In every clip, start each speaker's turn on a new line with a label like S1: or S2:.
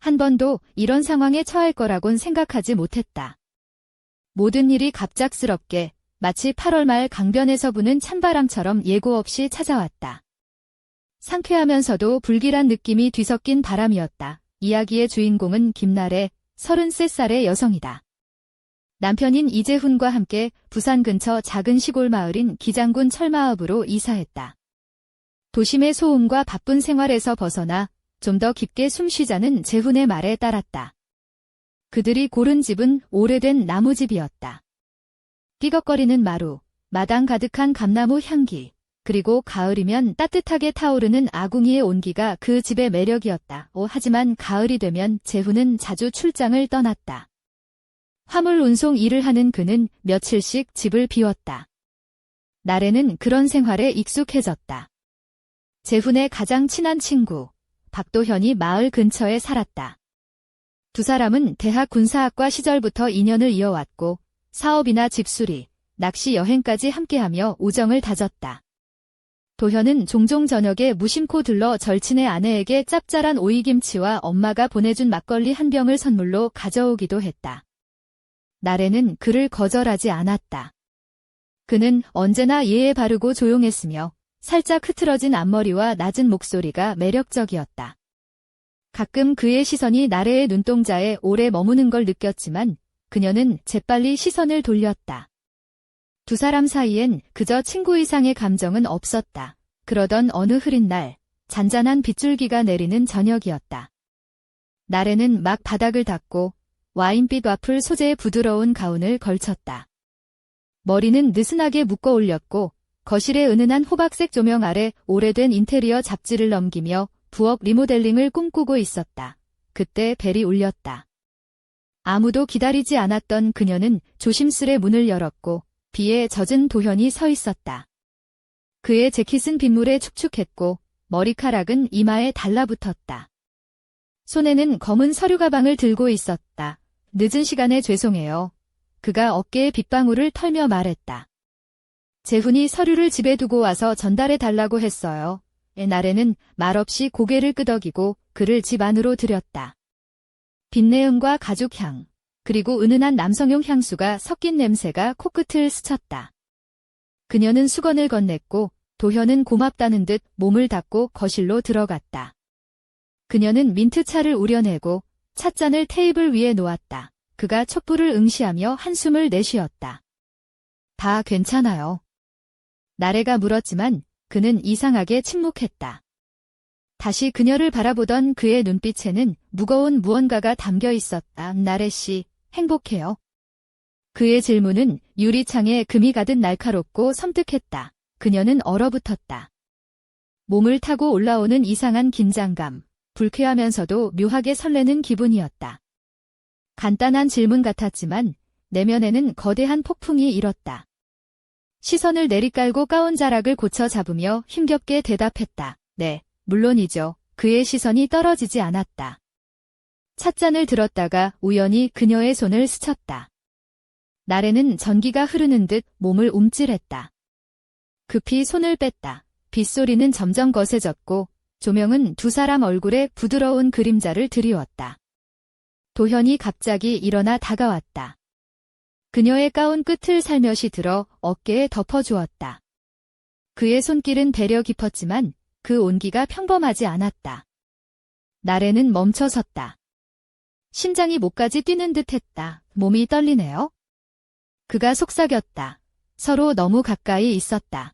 S1: 한 번도 이런 상황에 처할 거라곤 생각하지 못했다. 모든 일이 갑작스럽게 마치 8월 말 강변에서 부는 찬바람처럼 예고 없이 찾아왔다. 상쾌하면서도 불길한 느낌이 뒤섞인 바람이었다. 이야기의 주인공은 김나래, 33살의 여성이다. 남편인 이재훈과 함께 부산 근처 작은 시골 마을인 기장군 철마읍으로 이사했다. 도심의 소음과 바쁜 생활에서 벗어나 좀 더 깊게 숨쉬자는 재훈의 말에 따랐다. 그들이 고른 집은 오래된 나무집이었다. 삐걱거리는 마루, 마당 가득한 감나무 향기, 그리고 가을이면 따뜻하게 타오르는 아궁이의 온기가 그 집의 매력이었다. 하지만 가을이 되면 재훈은 자주 출장을 떠났다. 화물 운송 일을 하는 그는 며칠씩 집을 비웠다. 나래는 그런 생활에 익숙해졌다. 재훈의 가장 친한 친구, 박도현이 마을 근처에 살았다. 두 사람은 대학 군사학과 시절부터 인연을 이어왔고 사업이나 집수리, 낚시 여행까지 함께하며 우정을 다졌다. 도현은 종종 저녁에 무심코 들러 절친의 아내에게 짭짤한 오이김치와 엄마가 보내준 막걸리 한 병을 선물로 가져오기도 했다. 나래는 그를 거절하지 않았다. 그는 언제나 예의 바르고 조용했으며 살짝 흐트러진 앞머리와 낮은 목소리가 매력적이었다. 가끔 그의 시선이 나래의 눈동자에 오래 머무는 걸 느꼈지만 그녀는 재빨리 시선을 돌렸다. 두 사람 사이엔 그저 친구 이상의 감정은 없었다. 그러던 어느 흐린 날, 잔잔한 빗줄기가 내리는 저녁이었다. 나래는 막 바닥을 닦고 와인빛 와플 소재의 부드러운 가운을 걸쳤다. 머리는 느슨하게 묶어 올렸고 거실의 은은한 호박색 조명 아래 오래된 인테리어 잡지를 넘기며 부엌 리모델링을 꿈꾸고 있었다. 그때 벨이 울렸다. 아무도 기다리지 않았던 그녀는 조심스레 문을 열었고 비에 젖은 도현이 서 있었다. 그의 재킷은 빗물에 축축했고 머리카락은 이마에 달라붙었다. 손에는 검은 서류 가방을 들고 있었다. 늦은 시간에 죄송해요. 그가 어깨에 빗방울을 털며 말했다. 재훈이 서류를 집에 두고 와서 전달해 달라고 했어요. 나래는 말없이 고개를 끄덕이고 그를 집 안으로 들였다. 빛내음과 가죽향, 그리고 은은한 남성용 향수가 섞인 냄새가 코끝을 스쳤다. 그녀는 수건을 건넸고 도현은 고맙다는 듯 몸을 닦고 거실로 들어갔다. 그녀는 민트차를 우려내고 찻잔을 테이블 위에 놓았다. 그가 촛불을 응시하며 한숨을 내쉬었다. 다 괜찮아요. 나래가 물었지만 그는 이상하게 침묵했다. 다시 그녀를 바라보던 그의 눈빛에는 무거운 무언가가 담겨 있었다. 나래 씨, 행복해요? 그의 질문은 유리창에 금이 가듯 날카롭고 섬뜩했다. 그녀는 얼어붙었다. 몸을 타고 올라오는 이상한 긴장감, 불쾌하면서도 묘하게 설레는 기분이었다. 간단한 질문 같았지만 내면에는 거대한 폭풍이 일었다. 시선을 내리깔고 가운 자락을 고쳐 잡으며 힘겹게 대답했다. 네, 물론이죠. 그의 시선이 떨어지지 않았다. 찻잔을 들었다가 우연히 그녀의 손을 스쳤다. 나래는 전기가 흐르는 듯 몸을 움찔했다. 급히 손을 뺐다. 빗소리는 점점 거세졌고 조명은 두 사람 얼굴에 부드러운 그림자를 드리웠다. 도현이 갑자기 일어나 다가왔다. 그녀의 가운 끝을 살며시 들어 어깨에 덮어주었다. 그의 손길은 배려 깊었지만 그 온기가 평범하지 않았다. 나래는 멈춰섰다. 심장이 목까지 뛰는 듯했다. 몸이 떨리네요. 그가 속삭였다. 서로 너무 가까이 있었다.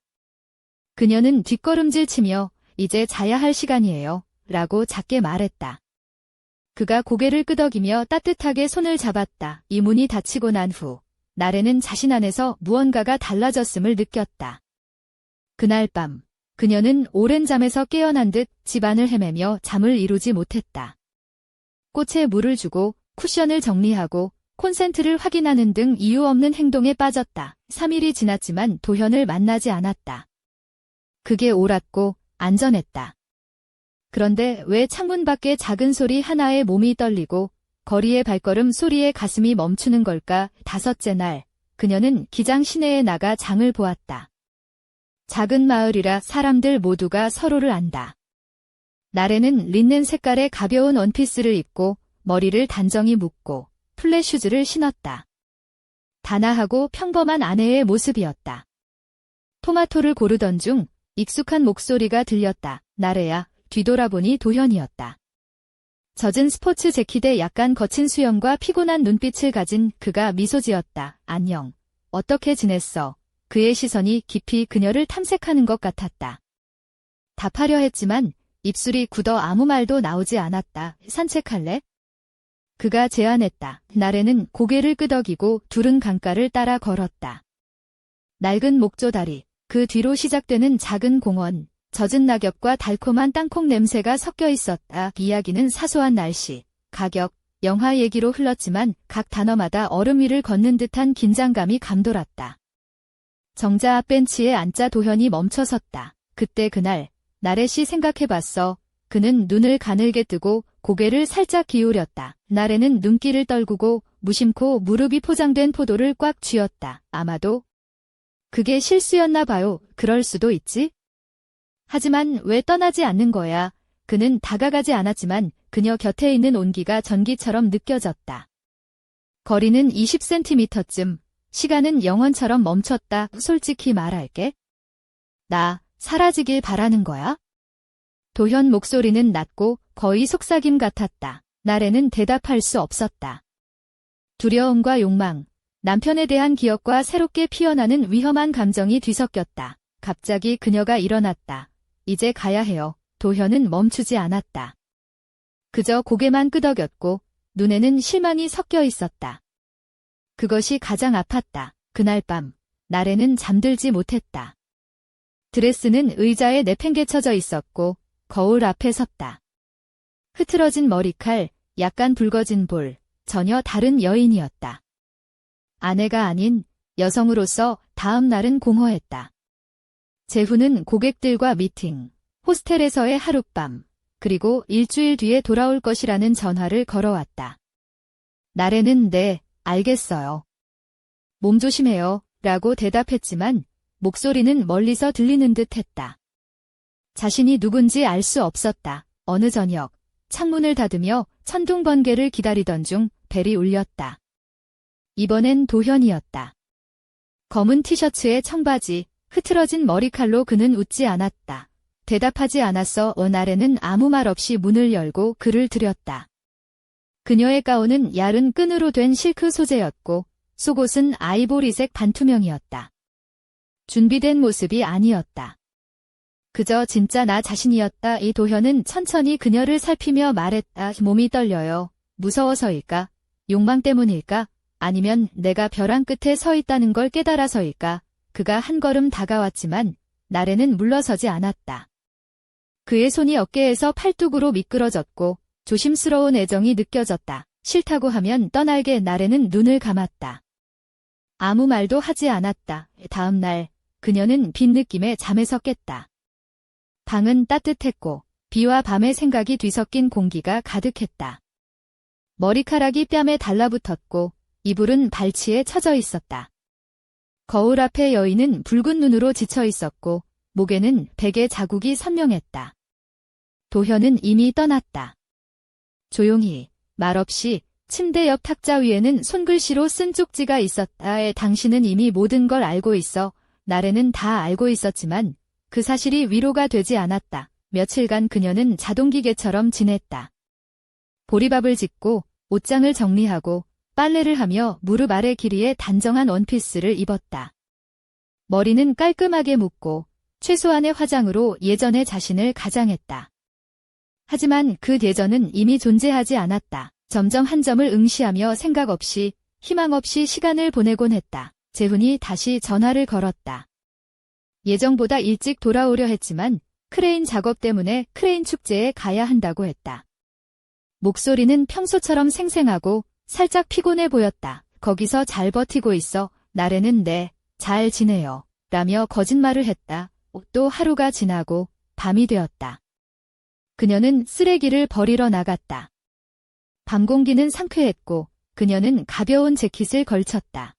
S1: 그녀는 뒷걸음질 치며 이제 자야 할 시간이에요. 라고 작게 말했다. 그가 고개를 끄덕이며 따뜻하게 손을 잡았다. 이 문이 닫히고 난 후 나래는 자신 안에서 무언가가 달라졌음을 느꼈다. 그날 밤 그녀는 오랜 잠에서 깨어난 듯 집안을 헤매며 잠을 이루지 못했다. 꽃에 물을 주고 쿠션을 정리하고 콘센트를 확인하는 등 이유 없는 행동에 빠졌다. 3일이 지났지만 도현을 만나지 않았다. 그게 옳았고 안전했다. 그런데 왜 창문 밖에 작은 소리 하나에 몸이 떨리고 거리의 발걸음 소리에 가슴이 멈추는 걸까? 5째 날, 그녀는 기장 시내에 나가 장을 보았다. 작은 마을이라 사람들 모두가 서로를 안다. 나래는 린넨 색깔의 가벼운 원피스를 입고 머리를 단정히 묶고 플랫 슈즈를 신었다. 단아하고 평범한 아내의 모습이었다. 토마토를 고르던 중 익숙한 목소리가 들렸다. 나래야. 뒤돌아보니 도현이었다. 젖은 스포츠 재킷에 약간 거친 수염과 피곤한 눈빛을 가진 그가 미소 지었다. 안녕. 어떻게 지냈어? 그의 시선이 깊이 그녀를 탐색하는 것 같았다. 답하려 했지만 입술이 굳어 아무 말도 나오지 않았다. 산책할래? 그가 제안했다. 나래는 고개를 끄덕이고 둘은 강가를 따라 걸었다. 낡은 목조다리, 그 뒤로 시작되는 작은 공원, 젖은 낙엽과 달콤한 땅콩 냄새가 섞여 있었다. 이야기는 사소한 날씨, 가격, 영화 얘기로 흘렀지만 각 단어마다 얼음 위를 걷는 듯한 긴장감이 감돌았다. 정자 앞 벤치에 앉자 도현이 멈춰섰다. 그때 그날, 나래씨 생각해봤어. 그는 눈을 가늘게 뜨고 고개를 살짝 기울였다. 나래는 눈길을 떨구고 무심코 무릎이 포장된 포도를 꽉 쥐었다. 아마도 그게 실수였나 봐요. 그럴 수도 있지? 하지만 왜 떠나지 않는 거야? 그는 다가가지 않았지만 그녀 곁에 있는 온기가 전기처럼 느껴졌다. 거리는 20cm쯤, 시간은 영원처럼 멈췄다. 솔직히 말할게. 나 사라지길 바라는 거야? 도현 목소리는 낮고 거의 속삭임 같았다. 나래는 대답할 수 없었다. 두려움과 욕망, 남편에 대한 기억과 새롭게 피어나는 위험한 감정이 뒤섞였다. 갑자기 그녀가 일어났다. 이제 가야 해요. 도현은 멈추지 않았다. 그저 고개만 끄덕였고 눈에는 실망이 섞여 있었다. 그것이 가장 아팠다. 그날 밤, 나래는 잠들지 못했다. 드레스는 의자에 내팽개쳐져 있었고 거울 앞에 섰다. 흐트러진 머리칼, 약간 붉어진 볼, 전혀 다른 여인이었다. 아내가 아닌 여성으로서 다음 날은 공허했다. 재후는 고객들과 미팅, 호스텔에서의 하룻밤, 그리고 일주일 뒤에 돌아올 것이라는 전화를 걸어왔다. 나래는 네, 알겠어요. 몸 조심해요, 라고 대답했지만 목소리는 멀리서 들리는 듯 했다. 자신이 누군지 알 수 없었다. 어느 저녁, 창문을 닫으며 천둥번개를 기다리던 중 벨이 울렸다. 이번엔 도현이었다. 검은 티셔츠에 청바지, 흐트러진 머리칼로 그는 웃지 않았다. 대답하지 않았어. 나래는 아무 말 없이 문을 열고 그를 들였다. 그녀의 가운은 얇은 끈으로 된 실크 소재였고 속옷은 아이보리색 반투명이었다. 준비된 모습이 아니었다. 그저 진짜 나 자신이었다. 이 도현은 천천히 그녀를 살피며 말했다. 몸이 떨려요. 무서워서일까? 욕망 때문일까? 아니면 내가 벼랑 끝에 서 있다는 걸 깨달아서일까? 그가 한 걸음 다가왔지만 나래는 물러서지 않았다. 그의 손이 어깨에서 팔뚝으로 미끄러졌고 조심스러운 애정이 느껴졌다. 싫다고 하면 떠날게. 나래는 눈을 감았다. 아무 말도 하지 않았다. 다음 날 그녀는 빈 느낌에 잠에서 깼다. 방은 따뜻했고 비와 밤의 생각이 뒤섞인 공기가 가득했다. 머리카락이 뺨에 달라붙었고 이불은 발치에 처져 있었다. 거울 앞의 여인은 붉은 눈으로 지쳐 있었고 목에는 베개 자국이 선명했다. 도현은 이미 떠났다. 조용히, 말없이 침대 옆 탁자 위에는 손글씨로 쓴 쪽지가 있었다. 당신은 이미 모든 걸 알고 있어. 나래는 다 알고 있었지만 그 사실이 위로가 되지 않았다. 며칠간 그녀는 자동기계처럼 지냈다. 보리밥을 짓고 옷장을 정리하고 빨래를 하며 무릎 아래 길이의 단정한 원피스를 입었다. 머리는 깔끔하게 묶고 최소한의 화장으로 예전의 자신을 가장했다. 하지만 그 예전은 이미 존재하지 않았다. 점점 한 점을 응시하며 생각 없이, 희망 없이 시간을 보내곤 했다. 재훈이 다시 전화를 걸었다. 예정보다 일찍 돌아오려 했지만 크레인 작업 때문에 크레인 축제에 가야 한다고 했다. 목소리는 평소처럼 생생하고 살짝 피곤해 보였다. 거기서 잘 버티고 있어. 나래는 네, 잘 지내요. 라며 거짓말을 했다. 또 하루가 지나고 밤이 되었다. 그녀는 쓰레기를 버리러 나갔다. 밤 공기는 상쾌했고 그녀는 가벼운 재킷을 걸쳤다.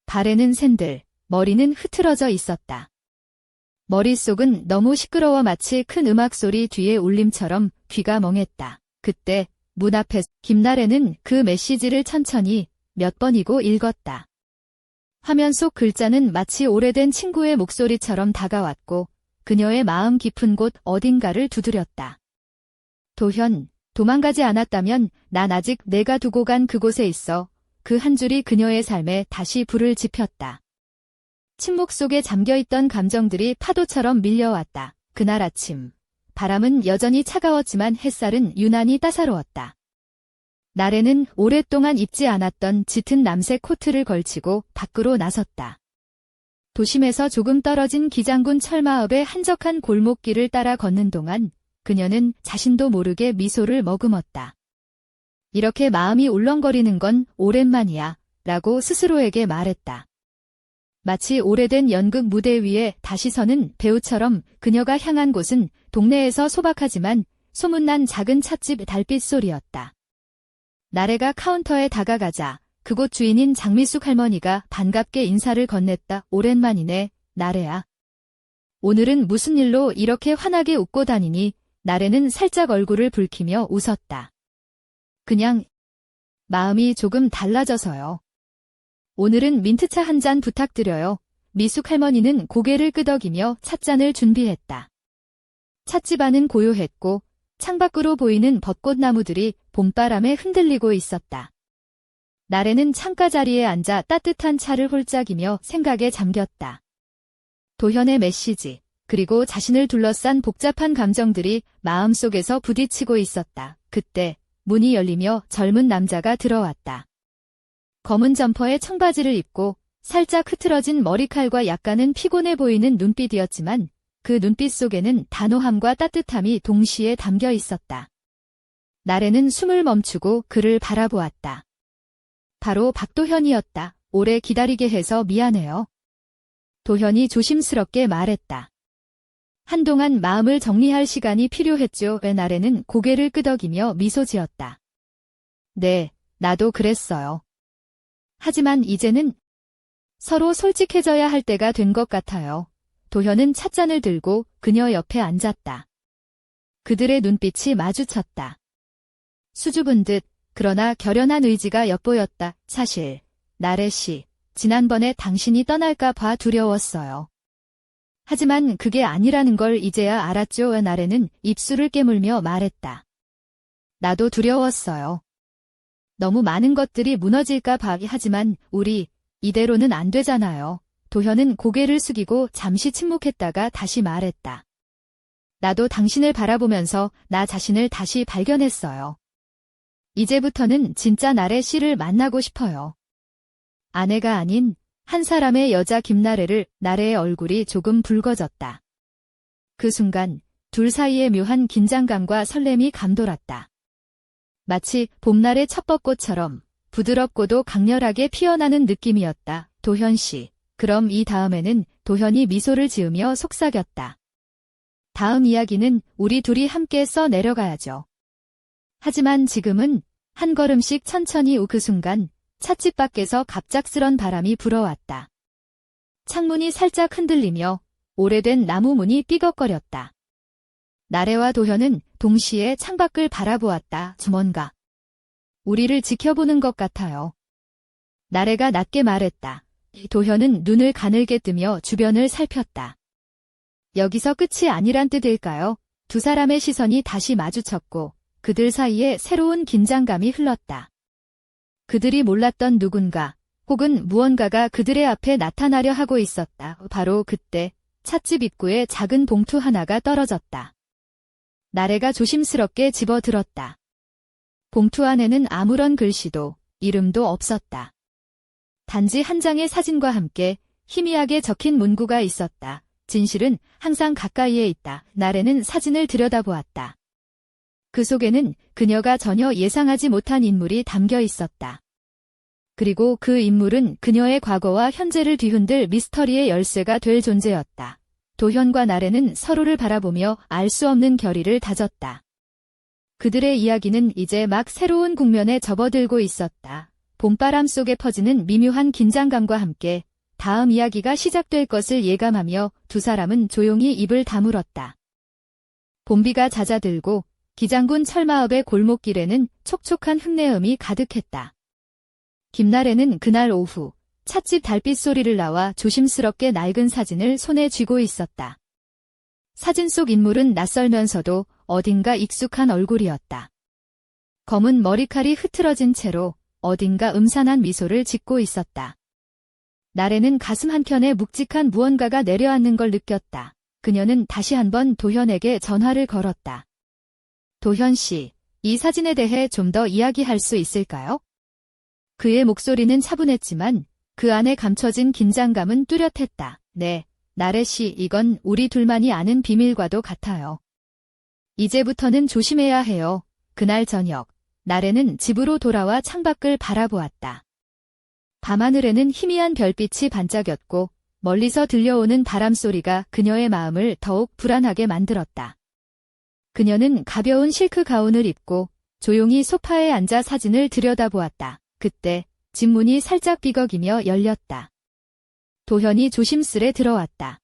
S1: 발에는 샌들, 머리는 흐트러져 있었다. 머릿속은 너무 시끄러워 마치 큰 음악소리 뒤에 울림처럼 귀가 멍했다. 그때 문 앞에서 김나래는 그 메시지를 천천히 몇 번이고 읽었다. 화면 속 글자는 마치 오래된 친구의 목소리처럼 다가왔고 그녀의 마음 깊은 곳 어딘가를 두드렸다. 도현, 도망가지 않았다면 난 아직 내가 두고 간 그곳에 있어. 그 한 줄이 그녀의 삶에 다시 불을 지폈다. 침묵 속에 잠겨있던 감정들이 파도처럼 밀려왔다. 그날 아침, 바람은 여전히 차가웠지만 햇살은 유난히 따사로웠다. 나래는 오랫동안 입지 않았던 짙은 남색 코트를 걸치고 밖으로 나섰다. 도심에서 조금 떨어진 기장군 철마읍의 한적한 골목길을 따라 걷는 동안 그녀는 자신도 모르게 미소를 머금었다. 이렇게 마음이 울렁거리는 건 오랜만이야 라고 스스로에게 말했다. 마치 오래된 연극 무대 위에 다시 서는 배우처럼 그녀가 향한 곳은 동네에서 소박하지만 소문난 작은 찻집 달빛 소리였다. 나래가 카운터에 다가가자 그곳 주인인 장미숙 할머니가 반갑게 인사를 건넸다. 오랜만이네, 나래야. 오늘은 무슨 일로 이렇게 환하게 웃고 다니니? 나래는 살짝 얼굴을 붉히며 웃었다. 그냥 마음이 조금 달라져서요. 오늘은 민트차 한 잔 부탁드려요. 미숙 할머니는 고개를 끄덕이며 찻잔을 준비했다. 찻집 안은 고요했고 창밖으로 보이는 벚꽃나무들이 봄바람에 흔들리고 있었다. 나래는 창가 자리에 앉아 따뜻한 차를 홀짝이며 생각에 잠겼다. 도현의 메시지, 그리고 자신을 둘러싼 복잡한 감정들이 마음속에서 부딪히고 있었다. 그때 문이 열리며 젊은 남자가 들어왔다. 검은 점퍼에 청바지를 입고 살짝 흐트러진 머리칼과 약간은 피곤해 보이는 눈빛이었지만 그 눈빛 속에는 단호함과 따뜻함이 동시에 담겨 있었다. 나래는 숨을 멈추고 그를 바라보았다. 바로 박도현이었다. 오래 기다리게 해서 미안해요. 도현이 조심스럽게 말했다. 한동안 마음을 정리할 시간이 필요했죠. 나래는 고개를 끄덕이며 미소 지었다. 네, 나도 그랬어요. 하지만 이제는 서로 솔직해져야 할 때가 된 것 같아요. 도현은 찻잔을 들고 그녀 옆에 앉았다. 그들의 눈빛이 마주쳤다. 수줍은 듯 그러나 결연한 의지가 엿보였다. 사실 나래 씨, 지난번에 당신이 떠날까 봐 두려웠어요. 하지만 그게 아니라는 걸 이제야 알았죠. 나래는 입술을 깨물며 말했다. 나도 두려웠어요. 너무 많은 것들이 무너질까 봐. 하지만 우리 이대로는 안 되잖아요. 도현은 고개를 숙이고 잠시 침묵했다가 다시 말했다. 나도 당신을 바라보면서 나 자신을 다시 발견했어요. 이제부터는 진짜 나래 씨를 만나고 싶어요. 아내가 아닌 한 사람의 여자 김나래를. 나래의 얼굴이 조금 붉어졌다. 그 순간 둘 사이에 묘한 긴장감과 설렘이 감돌았다. 마치 봄날의 첫 벚꽃처럼 부드럽고도 강렬하게 피어나는 느낌이었다. 도현 씨, 그럼 이 다음에는? 도현이 미소를 지으며 속삭였다. 다음 이야기는 우리 둘이 함께 써 내려가야죠. 하지만 지금은 한 걸음씩 천천히. 그 순간 찻집 밖에서 갑작스런 바람이 불어왔다. 창문이 살짝 흔들리며 오래된 나무 문이 삐걱거렸다. 나래와 도현은 동시에 창밖을 바라보았다. 뭔가 우리를 지켜보는 것 같아요. 나래가 낮게 말했다. 도현은 눈을 가늘게 뜨며 주변을 살폈다. 여기서 끝이 아니란 뜻일까요? 두 사람의 시선이 다시 마주쳤고 그들 사이에 새로운 긴장감이 흘렀다. 그들이 몰랐던 누군가 혹은 무언가가 그들의 앞에 나타나려 하고 있었다. 바로 그때 찻집 입구에 작은 봉투 하나가 떨어졌다. 나래가 조심스럽게 집어들었다. 봉투 안에는 아무런 글씨도 이름도 없었다. 단지 한 장의 사진과 함께 희미하게 적힌 문구가 있었다. 진실은 항상 가까이에 있다. 나래는 사진을 들여다보았다. 그 속에는 그녀가 전혀 예상하지 못한 인물이 담겨 있었다. 그리고 그 인물은 그녀의 과거와 현재를 뒤흔들 미스터리의 열쇠가 될 존재였다. 도현과 나래는 서로를 바라보며 알 수 없는 결의를 다졌다. 그들의 이야기는 이제 막 새로운 국면에 접어들고 있었다. 봄바람 속에 퍼지는 미묘한 긴장감과 함께 다음 이야기가 시작될 것을 예감하며 두 사람은 조용히 입을 다물었다. 봄비가 잦아들고 기장군 철마읍의 골목길에는 촉촉한 흙내음이 가득했다. 김나래는 그날 오후 찻집 달빛 소리를 나와 조심스럽게 낡은 사진을 손에 쥐고 있었다. 사진 속 인물은 낯설면서도 어딘가 익숙한 얼굴이었다. 검은 머리칼이 흐트러진 채로 어딘가 음산한 미소를 짓고 있었다. 나래는 가슴 한켠에 묵직한 무언가가 내려앉는 걸 느꼈다. 그녀는 다시 한번 도현에게 전화를 걸었다. 도현 씨, 이 사진에 대해 좀 더 이야기할 수 있을까요? 그의 목소리는 차분했지만 그 안에 감춰진 긴장감은 뚜렷했다. 네, 나래 씨, 이건 우리 둘만이 아는 비밀과도 같아요. 이제부터는 조심해야 해요. 그날 저녁, 나래는 집으로 돌아와 창밖을 바라보았다. 밤하늘에는 희미한 별빛이 반짝였고 멀리서 들려오는 바람소리가 그녀의 마음을 더욱 불안하게 만들었다. 그녀는 가벼운 실크 가운을 입고 조용히 소파에 앉아 사진을 들여다보았다. 그때 집 문이 살짝 비걱이며 열렸다. 도현이 조심스레 들어왔다.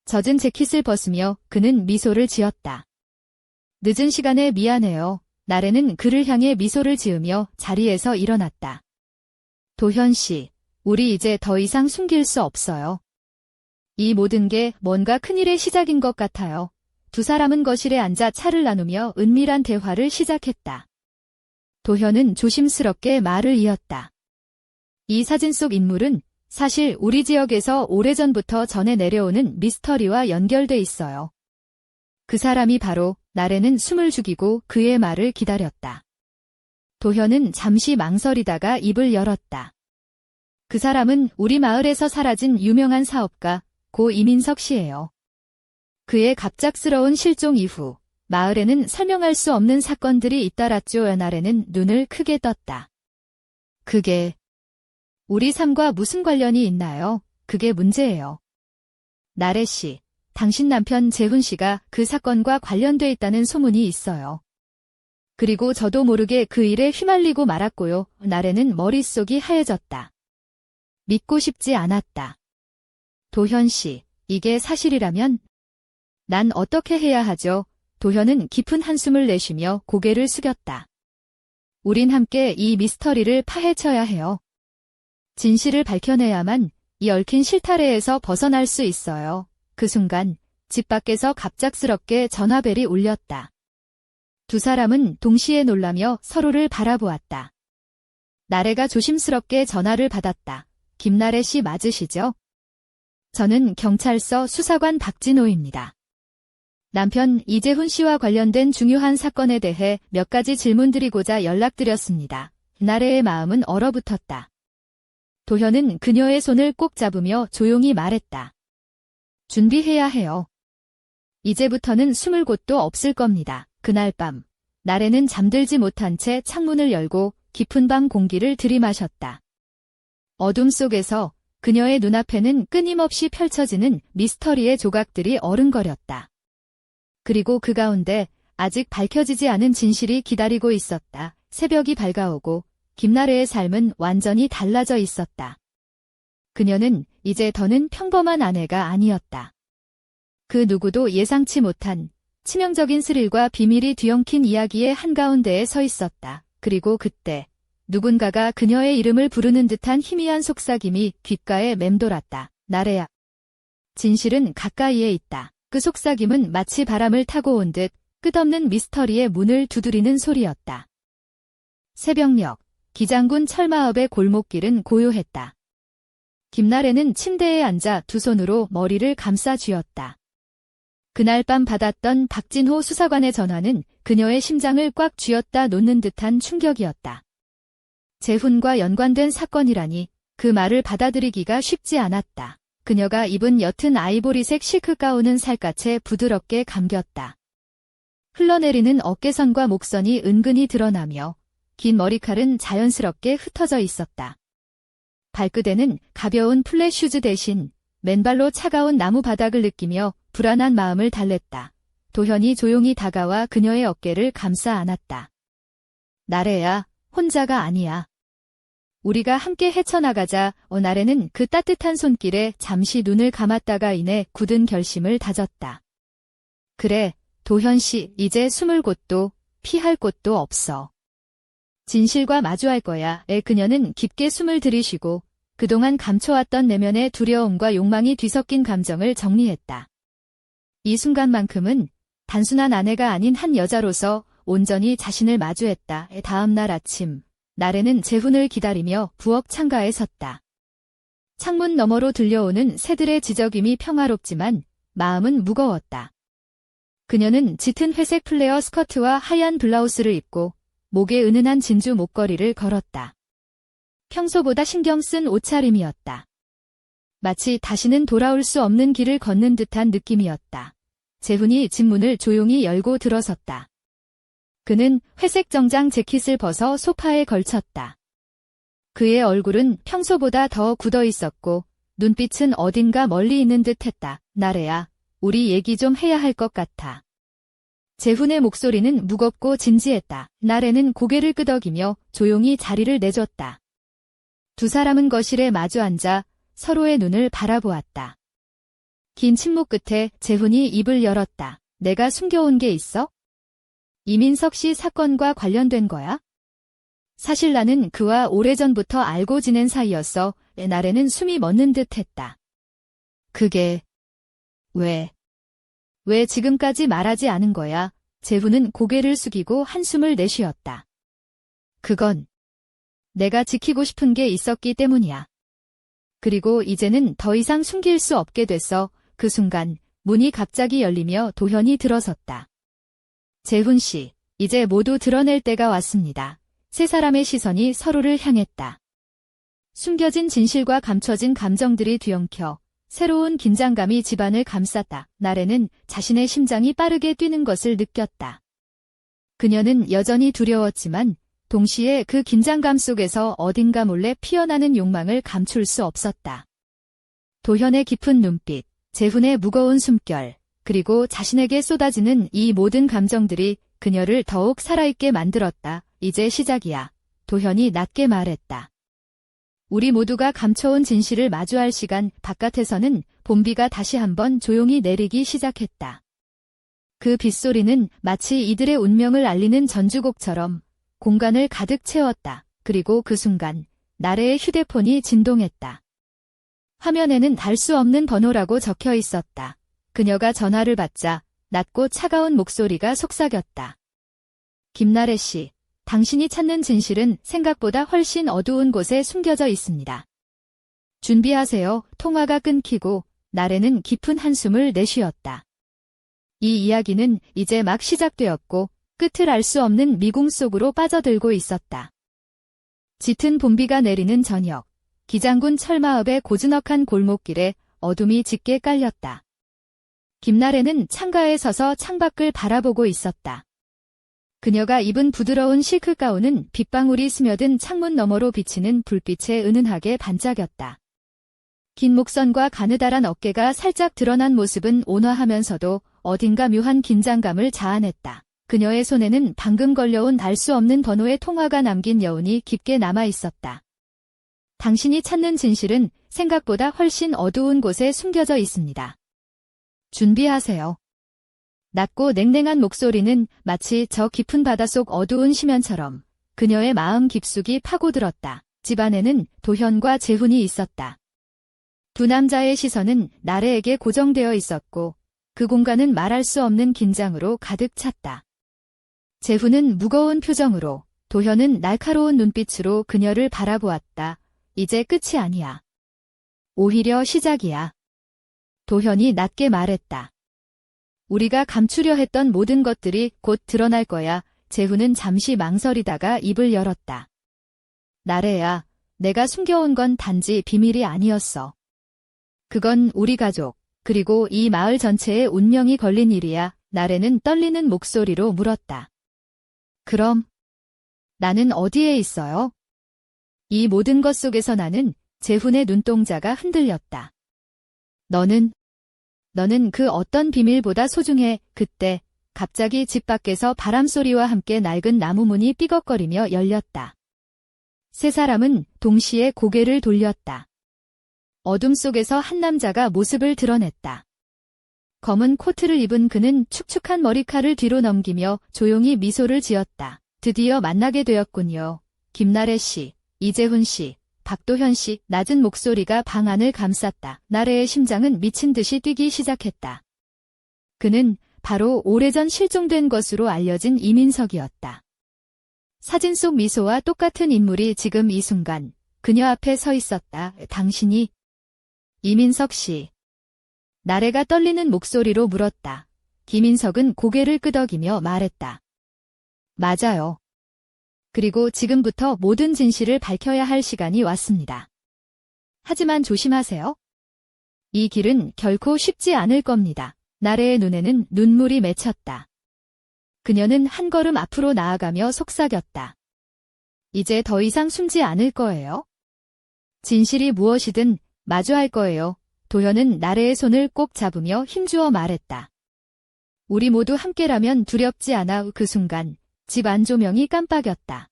S1: 젖은 재킷을 벗으며 그는 미소를 지었다. 늦은 시간에 미안해요. 나래는 그를 향해 미소를 지으며 자리에서 일어났다. 도현 씨, 우리 이제 더 이상 숨길 수 없어요. 이 모든 게 뭔가 큰일의 시작인 것 같아요. 두 사람은 거실에 앉아 차를 나누며 은밀한 대화를 시작했다. 도현은 조심스럽게 말을 이었다. 이 사진 속 인물은 사실 우리 지역에서 오래전부터 전해 내려오는 미스터리와 연결돼 있어요. 그 사람이 바로 나래는 숨을 죽이고 그의 말을 기다렸다. 도현은 잠시 망설이다가 입을 열었다. 그 사람은 우리 마을에서 사라진 유명한 사업가 고 이민석 씨예요. 그의 갑작스러운 실종 이후 마을에는 설명할 수 없는 사건들이 잇따랐죠. 나래는 눈을 크게 떴다. 그게 우리 삶과 무슨 관련이 있나요? 그게 문제예요. 나래 씨, 당신 남편 재훈 씨가 그 사건과 관련돼 있다는 소문이 있어요. 그리고 저도 모르게 그 일에 휘말리고 말았고요. 나래는 머릿속이 하얘졌다. 믿고 싶지 않았다. 도현 씨, 이게 사실이라면? 난 어떻게 해야 하죠? 도현은 깊은 한숨을 내쉬며 고개를 숙였다. 우린 함께 이 미스터리를 파헤쳐야 해요. 진실을 밝혀내야만 이 얽힌 실타래에서 벗어날 수 있어요. 그 순간 집 밖에서 갑작스럽게 전화벨이 울렸다. 두 사람은 동시에 놀라며 서로를 바라보았다. 나래가 조심스럽게 전화를 받았다. 김나래 씨 맞으시죠? 저는 경찰서 수사관 박진호입니다. 남편 이재훈 씨와 관련된 중요한 사건에 대해 몇 가지 질문드리고자 연락드렸습니다. 나래의 마음은 얼어붙었다. 도현은 그녀의 손을 꼭 잡으며 조용히 말했다. 준비해야 해요. 이제부터는 숨을 곳도 없을 겁니다. 그날 밤, 나래는 잠들지 못한 채 창문을 열고 깊은 방 공기를 들이마셨다. 어둠 속에서 그녀의 눈앞에는 끊임없이 펼쳐지는 미스터리의 조각들이 어른거렸다. 그리고 그 가운데 아직 밝혀지지 않은 진실이 기다리고 있었다. 새벽이 밝아오고 김나래의 삶은 완전히 달라져 있었다. 그녀는 이제 더는 평범한 아내가 아니었다. 그 누구도 예상치 못한 치명적인 스릴과 비밀이 뒤엉킨 이야기의 한가운데에 서 있었다. 그리고 그때 누군가가 그녀의 이름을 부르는 듯한 희미한 속삭임이 귓가에 맴돌았다. 나래야. 진실은 가까이에 있다. 그 속삭임은 마치 바람을 타고 온 듯 끝없는 미스터리의 문을 두드리는 소리였다. 새벽녘, 기장군 철마읍의 골목길은 고요했다. 김나래는 침대에 앉아 두 손으로 머리를 감싸 쥐었다. 그날 밤 받았던 박진호 수사관의 전화는 그녀의 심장을 꽉 쥐었다 놓는 듯한 충격이었다. 재훈과 연관된 사건이라니 그 말을 받아들이기가 쉽지 않았다. 그녀가 입은 옅은 아이보리색 실크 가운은 살갗에 부드럽게 감겼다. 흘러내리는 어깨선과 목선이 은근히 드러나며 긴 머리칼은 자연스럽게 흩어져 있었다. 발끝에는 가벼운 플랫 슈즈 대신 맨발로 차가운 나무 바닥을 느끼며 불안한 마음을 달랬다. 도현이 조용히 다가와 그녀의 어깨를 감싸 안았다. 나래야, 혼자가 아니야. 우리가 함께 헤쳐나가자. 나래는 그 따뜻한 손길에 잠시 눈을 감았다가 이내 굳은 결심을 다졌다. 그래, 도현 씨, 이제 숨을 곳도 피할 곳도 없어. 진실과 마주할 거야. 그녀는 깊게 숨을 들이쉬고 그동안 감춰왔던 내면의 두려움과 욕망이 뒤섞인 감정을 정리했다. 이 순간만큼은 단순한 아내가 아닌 한 여자로서 온전히 자신을 마주했다. 다음 날 아침, 나래는 재훈을 기다리며 부엌 창가에 섰다. 창문 너머로 들려오는 새들의 지저귀이 평화롭지만 마음은 무거웠다. 그녀는 짙은 회색 플레어 스커트와 하얀 블라우스를 입고 목에 은은한 진주 목걸이를 걸었다. 평소보다 신경 쓴 옷차림이었다. 마치 다시는 돌아올 수 없는 길을 걷는 듯한 느낌이었다. 재훈이 집 문을 조용히 열고 들어섰다. 그는 회색 정장 재킷을 벗어 소파에 걸쳤다. 그의 얼굴은 평소보다 더 굳어 있었고 눈빛은 어딘가 멀리 있는 듯했다. 나래야, 우리 얘기 좀 해야 할 것 같아. 재훈의 목소리는 무겁고 진지했다. 나래는 고개를 끄덕이며 조용히 자리를 내줬다. 두 사람은 거실에 마주 앉아 서로의 눈을 바라보았다. 긴 침묵 끝에 재훈이 입을 열었다. 내가 숨겨온 게 있어? 이민석 씨 사건과 관련된 거야? 사실 나는 그와 오래전부터 알고 지낸 사이였어. 나래는 숨이 멎는 듯 했다. 그게 왜 지금까지 말하지 않은 거야? 재훈은 고개를 숙이고 한숨을 내쉬었다. 그건 내가 지키고 싶은 게 있었기 때문이야. 그리고 이제는 더 이상 숨길 수 없게 됐어. 그 순간 문이 갑자기 열리며 도현이 들어섰다. 재훈 씨, 이제 모두 드러낼 때가 왔습니다. 세 사람의 시선이 서로를 향했다. 숨겨진 진실과 감춰진 감정들이 뒤엉켜 새로운 긴장감이 집안을 감쌌다. 나래는 자신의 심장이 빠르게 뛰는 것을 느꼈다. 그녀는 여전히 두려웠지만 동시에 그 긴장감 속에서 어딘가 몰래 피어나는 욕망을 감출 수 없었다. 도현의 깊은 눈빛, 재훈의 무거운 숨결, 그리고 자신에게 쏟아지는 이 모든 감정들이 그녀를 더욱 살아있게 만들었다. 이제 시작이야. 도현이 낮게 말했다. 우리 모두가 감춰온 진실을 마주할 시간. 바깥에서는 봄비가 다시 한번 조용히 내리기 시작했다. 그 빗소리는 마치 이들의 운명을 알리는 전주곡처럼 공간을 가득 채웠다. 그리고 그 순간 나래의 휴대폰이 진동했다. 화면에는 알 수 없는 번호라고 적혀 있었다. 그녀가 전화를 받자 낮고 차가운 목소리가 속삭였다. 김나래 씨, 당신이 찾는 진실은 생각보다 훨씬 어두운 곳에 숨겨져 있습니다. 준비하세요. 통화가 끊기고 나래는 깊은 한숨을 내쉬었다. 이 이야기는 이제 막 시작되었고 끝을 알 수 없는 미궁 속으로 빠져들고 있었다. 짙은 봄비가 내리는 저녁, 기장군 철마읍의 고즈넉한 골목길에 어둠이 짙게 깔렸다. 김나래는 창가에 서서 창밖을 바라보고 있었다. 그녀가 입은 부드러운 실크 가운은 빗방울이 스며든 창문 너머로 비치는 불빛에 은은하게 반짝였다. 긴 목선과 가느다란 어깨가 살짝 드러난 모습은 온화하면서도 어딘가 묘한 긴장감을 자아냈다. 그녀의 손에는 방금 걸려온 알 수 없는 번호의 통화가 남긴 여운이 깊게 남아 있었다. 당신이 찾는 진실은 생각보다 훨씬 어두운 곳에 숨겨져 있습니다. 준비하세요. 낮고 냉랭한 목소리는 마치 저 깊은 바닷속 어두운 심연처럼 그녀의 마음 깊숙이 파고들었다. 집안에는 도현과 재훈이 있었다. 두 남자의 시선은 나래에게 고정되어 있었고 그 공간은 말할 수 없는 긴장으로 가득 찼다. 재훈은 무거운 표정으로, 도현은 날카로운 눈빛으로 그녀를 바라보았다. 이제 끝이 아니야. 오히려 시작이야. 도현이 낮게 말했다. 우리가 감추려 했던 모든 것들이 곧 드러날 거야. 재훈은 잠시 망설이다가 입을 열었다. 나래야, 내가 숨겨온 건 단지 비밀이 아니었어. 그건 우리 가족, 그리고 이 마을 전체의 운명이 걸린 일이야. 나래는 떨리는 목소리로 물었다. 그럼 나는 어디에 있어요? 이 모든 것 속에서 나는 재훈의 눈동자가 흔들렸다. 너는 그 어떤 비밀보다 소중해. 그때 갑자기 집 밖에서 바람소리와 함께 낡은 나무 문이 삐걱거리며 열렸다. 세 사람은 동시에 고개를 돌렸다. 어둠 속에서 한 남자가 모습을 드러냈다. 검은 코트를 입은 그는 축축한 머리칼을 뒤로 넘기며 조용히 미소를 지었다. 드디어 만나게 되었군요. 김나래 씨, 이재훈 씨, 박도현 씨. 낮은 목소리가 방 안을 감쌌다. 나래의 심장은 미친 듯이 뛰기 시작했다. 그는 바로 오래전 실종된 것으로 알려진 이민석이었다. 사진 속 미소와 똑같은 인물이 지금 이 순간 그녀 앞에 서 있었다. 당신이 이민석 씨. 나래가 떨리는 목소리로 물었다. 김인석은 고개를 끄덕이며 말했다. 맞아요. 그리고 지금부터 모든 진실을 밝혀야 할 시간이 왔습니다. 하지만 조심하세요. 이 길은 결코 쉽지 않을 겁니다. 나래의 눈에는 눈물이 맺혔다. 그녀는 한 걸음 앞으로 나아가며 속삭였다. 이제 더 이상 숨지 않을 거예요. 진실이 무엇이든 마주할 거예요. 도현은 나래의 손을 꼭 잡으며 힘주어 말했다. 우리 모두 함께라면 두렵지 않아. 그 순간 집 안 조명이 깜빡였다.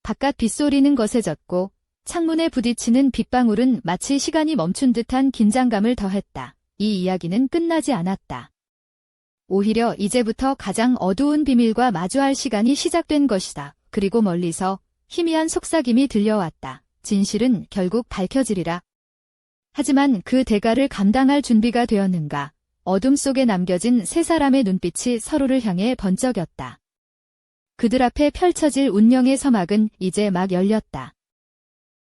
S1: 바깥 빗소리는 거세졌고 창문에 부딪히는 빗방울은 마치 시간이 멈춘 듯한 긴장감을 더했다. 이 이야기는 끝나지 않았다. 오히려 이제부터 가장 어두운 비밀과 마주할 시간이 시작된 것이다. 그리고 멀리서 희미한 속삭임이 들려왔다. 진실은 결국 밝혀지리라. 하지만 그 대가를 감당할 준비가 되었는가? 어둠 속에 남겨진 세 사람의 눈빛이 서로를 향해 번쩍였다. 그들 앞에 펼쳐질 운명의 서막은 이제 막 열렸다.